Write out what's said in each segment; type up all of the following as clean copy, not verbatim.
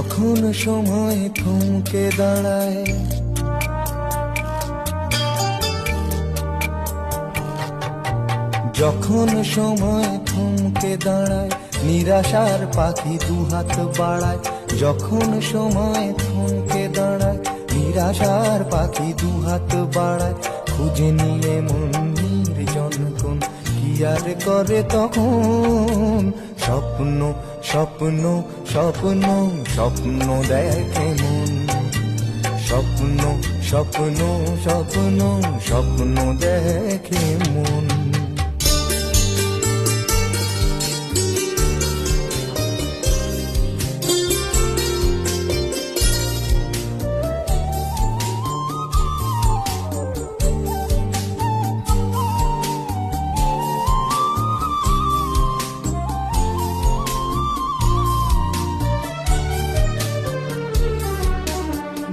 যখন সময় থমকে দাঁড়ায়, যখন সময় থমকে দাঁড়ায়, নিরাশার পাখি দুহাত বাড়ায়। যখন সময় থমকে দাঁড়ায়, নিরাশার পাখি দুহাত বাড়ায়। খুঁজে নিয়ে মন নির্জন কোন কি আর করে তখন। স্বপ্ন স্বপ্ন স্বপ্ন স্বপ্ন দেখে মন। স্বপ্ন স্বপ্ন স্বপ্ন স্বপ্ন দেখে মন।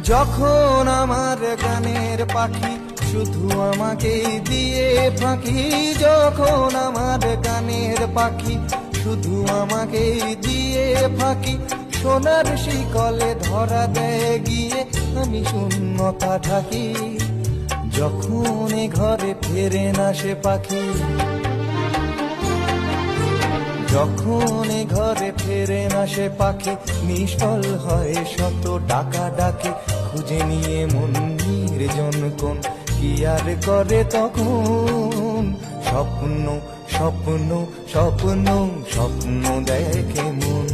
যখন আমার গানের পাখি শুধু আমাকে দিয়ে ফাঁকি, যখন আমার গানের পাখি শুধু আমাকে দিয়ে ফাঁকি। সোনার শিকলে ধরা দেয় গিয়ে আমি শূন্যতা ঢাকি। যখন এ ঘরে ফেরে না সে পাখি, যখন এ ঘরে ফেরে না সে পাখি, নিষ্ফল হয় শত ডাকা ডাকি। খুঁজে নিয়ে মন নির্জন কোন কি আর করে তখন। স্বপ্ন স্বপ্ন স্বপ্ন স্বপ্ন দেখে মন।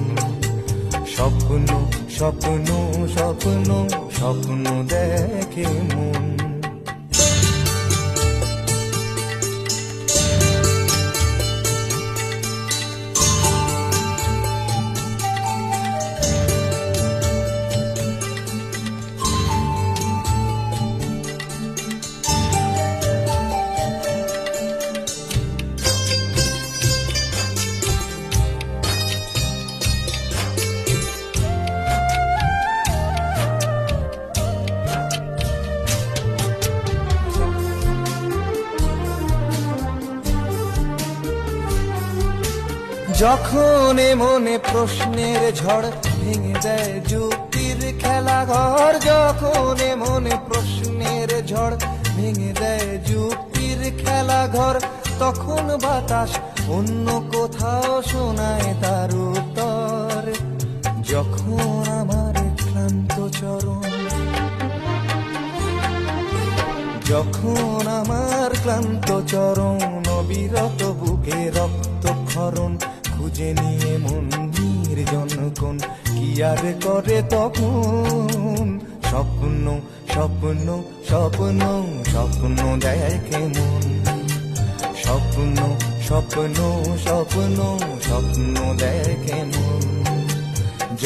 স্বপ্ন স্বপ্ন স্বপ্ন স্বপ্ন দেখে মন। যখন মনে প্রশ্নের ঝড় ভেঙে দেয় যুক্তির খেলাঘর, যখন মনে প্রশ্নের ঝড় ভেঙে দেয় যুক্তির খেলাঘর, তখন বাতাস অন্য কোথাও শোনায় তার উত্তর। যখন আমার ক্লান্ত চরণ, যখন আমার ক্লান্ত চরণ, অবিরত বুকে রক্তক্ষরণ। খুঁজে নিয়ে মন নির্জন কোন কি আর করে তখন। স্বপ্ন স্বপ্ন স্বপ্ন স্বপ্ন দেখে মন। স্বপ্ন স্বপ্ন স্বপ্ন স্বপ্ন দেখে মন।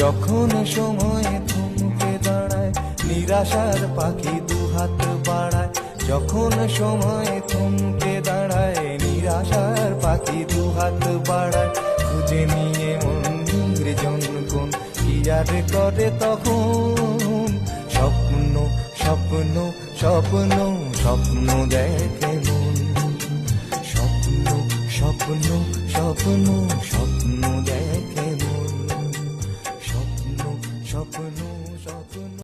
যখন সময় থমকে দাঁড়ায়, নিরাশার পাখি দুহাত বাড়ায়। যখন সময় থমকে দাঁড়ায়, নিরাশার পাখি দুহাত বাড়ায়। খুঁজে নিয়ে মন নির্জন কোন কি আর করে তখন। স্বপ্ন স্বপ্ন স্বপ্ন স্বপ্ন দেখে মন। স্বপ্ন স্বপ্ন স্বপ্ন স্বপ্ন দেখে মন।